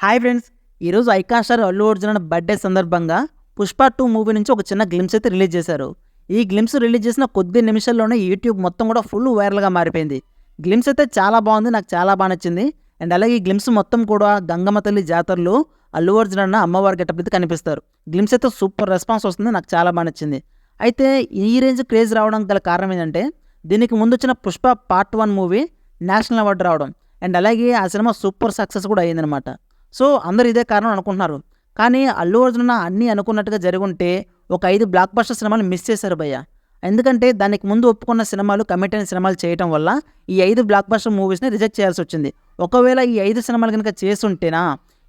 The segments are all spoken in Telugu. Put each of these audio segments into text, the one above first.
హాయ్ ఫ్రెండ్స్, ఈరోజు icon star Allu Arjun birthday సందర్భంగా పుష్ప 2 మూవీ నుంచి ఒక చిన్న గ్లిమ్స్ అయితే రిలీజ్ చేశారు. ఈ గ్లిమ్స్ రిలీజ్ చేసిన కొద్ది నిమిషాల్లోనే యూట్యూబ్ మొత్తం కూడా ఫుల్ వైరల్గా మారిపోయింది. గ్లిమ్స్ అయితే చాలా బాగుంది, నాకు చాలా బాగా నచ్చింది. అండ్ అలాగే ఈ గ్లిమ్స్ మొత్తం కూడా గంగమ్మ తల్లి జాతరలో అల్లు అర్జున్ అన్న అమ్మవారి గెటప్ అయితే కనిపిస్తారు. గ్లిమ్స్ అయితే సూపర్ రెస్పాన్స్ వస్తుంది, నాకు చాలా బాగా నచ్చింది. అయితే ఈ రేంజ్ క్రేజ్ రావడం గల కారణం ఏంటంటే దీనికి ముందు వచ్చిన Pushpa part 1 movie national award రావడం అండ్ అలాగే ఆ సినిమా సూపర్ సక్సెస్ కూడా అయ్యిందనమాట. సో అందరూ ఇదే కారణం అనుకుంటున్నారు. కానీ అల్లు అర్జున్ అన్నీ అనుకున్నట్టుగా జరుగుంటే ఒక 5 బ్లాక్ బస్టర్ సినిమాలు మిస్ చేశారు భయ్య. ఎందుకంటే దానికి ముందు ఒప్పుకున్న సినిమాలు కమిట్ అయిన సినిమాలు చేయడం వల్ల ఈ 5 బ్లాక్ బస్టర్ మూవీస్ని రిజెక్ట్ చేయాల్సి వచ్చింది. ఒకవేళ ఈ 5 సినిమాలు కనుక చేసుంటేనా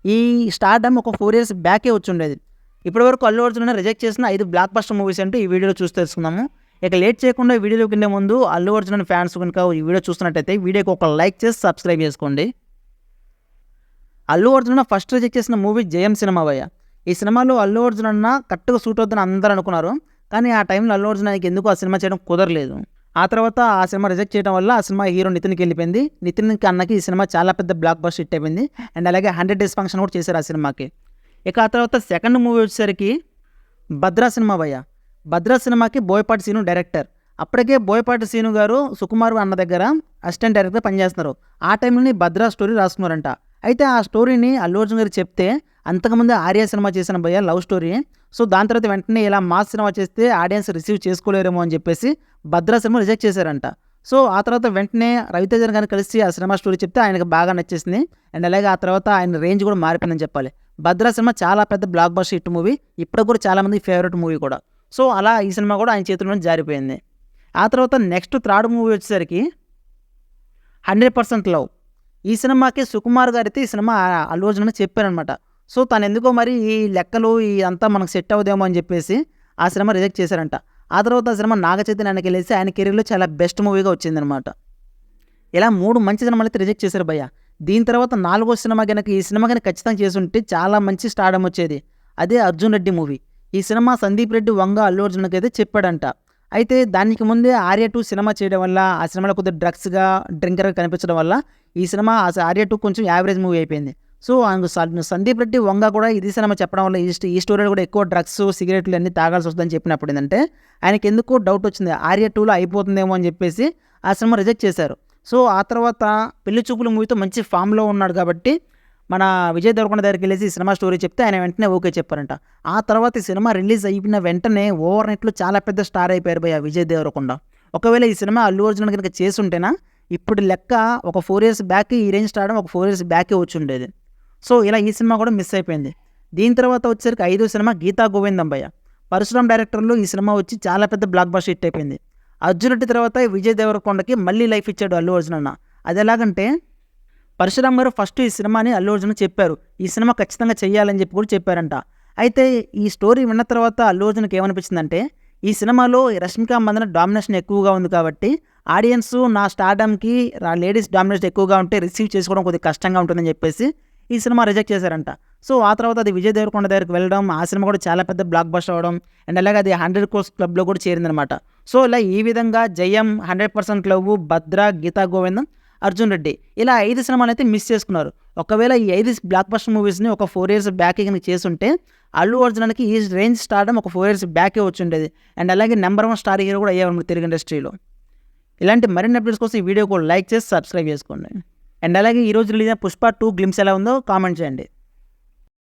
ఈ స్టార్డమ్ ఒక 4 years బ్యాకే వచ్చి ఉండేది. ఇప్పటివరకు అల్లు అర్జున్ రిజెక్ట్ చేసిన 5 బ్లాక్ బస్టర్ మూవీస్ అంటే ఈ వీడియోలో చూసి తెలుసుకుందాము. ఇక లేట్ చేయకుండా వీడియోలోకి వెళ్ళే ముందు అల్లు అర్జున్ ఫ్యాన్స్ కనుక ఈ వీడియో చూస్తున్నట్టయితే వీడియోకి ఒక లైక్ చేసి సబ్స్క్రైబ్ చేసుకోండి. అల్లు అర్జున్ ఫస్ట్ రిజెక్ట్ చేసిన మూవీ జయం సినిమా భయ్య. ఈ సినిమాలో అల్లు అర్జున్ అన్న కరెక్ట్గా సూట్ అవుతుందని అందరూ అనుకున్నారు. కానీ ఆ టైంలో అల్లు అర్జున్ ఆయనకి ఎందుకు ఆ సినిమా చేయడం కుదరలేదు. ఆ తర్వాత ఆ సినిమా రిజెక్ట్ చేయడం వల్ల ఆ సినిమా హీరో నితిన్కి వెళ్ళిపోయింది. నితిన్కి అన్నకి ఈ సినిమా చాలా పెద్ద బ్లాక్ బస్టర్ హిట్ అయిపోయింది. అండ్ అలాగే 100 days ఫంక్షన్ కూడా చేశారు ఆ సినిమాకి. ఇక ఆ తర్వాత సెకండ్ మూవీ వచ్చేసరికి భద్రా సినిమా భయ్య. భద్రా సినిమాకి బోయపాటి సీను డైరెక్టర్. అప్పటికే బోయపాటి సీను గారు సుకుమార్ అన్న దగ్గర అసిస్టెంట్ డైరెక్టర్ పనిచేస్తున్నారు. ఆ టైంలోని భద్రా స్టోరీ రాసుకున్నారంట. అయితే ఆ స్టోరీని అల్లు అర్జున్ గారు చెప్తే అంతకుముందు ఆర్య సినిమా చేసిన భయ్య లవ్ స్టోరీ. సో దాని తర్వాత వెంటనే ఇలా మాస్ సినిమా చేస్తే ఆడియన్స్ రిసీవ్ చేసుకోలేరేమో అని చెప్పేసి భద్రా సినిమా రిజెక్ట్ చేశారంట. సో ఆ తర్వాత వెంటనే రవితేజ గారిని కలిసి ఆ సినిమా స్టోరీ చెప్తే ఆయనకు బాగా నచ్చేసింది. అండ్ అలాగే ఆ తర్వాత ఆయన రేంజ్ కూడా మారిపోయిందని చెప్పాలి. భద్రా సినిమా చాలా పెద్ద బ్లాక్ బస్టర్ హిట్ మూవీ, ఇప్పుడు కూడా చాలామంది ఫేవరెట్ మూవీ కూడా. సో అలా ఈ సినిమా కూడా ఆయన చేతుల్లో జారిపోయింది. ఆ తర్వాత నెక్స్ట్ థర్డ్ మూవీ వచ్చేసరికి 100% లవ్. ఈ సినిమాకి సుకుమార్ గారు అయితే ఈ సినిమా అల్లు అర్జున్ చెప్పారనమాట. సో తను ఎందుకో మరి ఈ లెక్కలు ఇదంతా మనకు సెట్ అవుదేమో అని చెప్పేసి ఆ సినిమా రిజెక్ట్ చేశారంట. ఆ తర్వాత ఆ సినిమా నాగ చైతన్యానికి వెళ్ళేసి ఆయన కెరీర్లో చాలా బెస్ట్ మూవీగా వచ్చిందనమాట. ఇలా 3 మంచి సినిమాలు అయితే రిజెక్ట్ చేశారు భయ్య. దీని తర్వాత 4వ సినిమా కనుక ఈ సినిమా కనుక ఖచ్చితంగా చేసుంటే చాలా మంచి స్టార్డమ్ వచ్చేది. అదే అర్జున్ రెడ్డి మూవీ. ఈ సినిమా సందీప్ రెడ్డి వంగ అల్లు అర్జున్కి అయితే చెప్పాడంట. అయితే దానికి ముందే ఆర్య 2 సినిమా చేయడం వల్ల ఆ సినిమాలో కొద్దిగా డ్రగ్స్గా డ్రింకర్గా కనిపించడం వల్ల ఈ సినిమా ఆర్య 2 కొంచెం యావరేజ్ మూవీ అయిపోయింది. సో సందీప్ రెడ్డి వంగ కూడా ఇది సినిమా చెప్పడం వల్ల ఈ స్టోరీలో కూడా ఎక్కువ డ్రగ్స్ సిగరెట్లు అన్నీ తాగాల్సి వస్తుందని చెప్పినప్పుడు ఏంటంటే ఆయనకి ఎందుకో డౌట్ వచ్చింది, ఆర్య 2లో అయిపోతుందేమో అని చెప్పేసి ఆ సినిమా రిజెక్ట్ చేశారు. సో ఆ తర్వాత పెళ్లి చూపుల మూవీతో మంచి ఫామ్లో ఉన్నాడు కాబట్టి మన విజయ్ దేవరకొండ దగ్గరికి వెళ్ళేసి ఈ సినిమా స్టోరీ చెప్తే ఆయన వెంటనే ఓకే చెప్పారంట. ఆ తర్వాత ఈ సినిమా రిలీజ్ అయిపోయిన వెంటనే ఓవర్ నైట్లో చాలా పెద్ద స్టార్ అయిపోయారు భయ్య విజయ్ దేవరకొండ. ఒకవేళ ఈ సినిమా అల్లు అర్జున్ కనుక చేసుంటేనా ఇప్పుడు లెక్క ఒక 4 years బ్యాక్ ఈ రేంజ్ స్టార్ ఒక 4 years బ్యాకే వచ్చి ఉండేది. సో ఇలా ఈ సినిమా కూడా మిస్ అయిపోయింది. దీని తర్వాత వచ్చేసరికి 5వ సినిమా గీతా గోవిందం భయ్య. పరశురామ్ డైరెక్టర్లో ఈ సినిమా వచ్చి చాలా పెద్ద బ్లాక్ బస్టర్ హిట్ అయిపోయింది. అర్జున్ రెడ్డి తర్వాత విజయ్ దేవరకొండకి మళ్ళీ లైఫ్ ఇచ్చాడు అల్లు అర్జున్ అన్న. అది ఎలాగంటే పరశురామ్ గారు ఫస్ట్ ఈ సినిమాని అల్లు అర్జున్ చెప్పారు, ఈ సినిమా ఖచ్చితంగా చెయ్యాలని చెప్పి కూడా చెప్పారంట. అయితే ఈ స్టోరీ విన్న తర్వాత అల్లు అర్జున్కి ఏమనిపించిందంటే ఈ సినిమాలో రష్మిక మందన డామినేషన్ ఎక్కువగా ఉంది కాబట్టి ఆడియన్స్ నా స్టార్డమ్కి లేడీస్ డామినేషన్ ఎక్కువగా ఉంటే రిసీవ్ చేసుకోవడం కొద్దిగా కష్టంగా ఉంటుందని చెప్పేసి ఈ సినిమా రిజెక్ట్ చేశారంట. సో ఆ తర్వాత అది విజయ్ దేవరకొండ దగ్గరికి వెళ్ళడం, ఆ సినిమా కూడా చాలా పెద్ద బ్లాక్ బస్టర్ అవడం అండ్ అలాగే అది 100 crores క్లబ్లో కూడా చేరిందనమాట. సో ఇలా ఈ విధంగా జయం, 100% లవ్, భద్ర, గీతా గోవిందం, అర్జున్ రెడ్డి ఇలా 5 సినిమాలు అయితే మిస్ చేసుకున్నారు. ఒకవేళ ఈ 5 బ్లాక్ బస్టర్ మూవీస్ని ఒక 4 years బ్యాక్ కనుక చేసుంటే అల్లు అర్జున్కి ఈ రేంజ్ స్టార్డమ్ ఒక 4 years బ్యాకే వచ్చి ఉండేది. అండ్ అలాగే నెంబర్ 1 స్టార్ హీరో కూడా అయ్యేవారు తెలుగు ఇండస్ట్రీలో. ఇలాంటి మరిన్ని అప్డేట్స్ కోసం ఈ వీడియో కూడా లైక్ చేసి సబ్స్క్రైబ్ చేసుకోండి. అండ్ అలాగే ఈరోజు రిలీజ్ అయిన పుష్ప 2 గ్లిమ్స్ ఎలా ఉందో కామెంట్ చేయండి.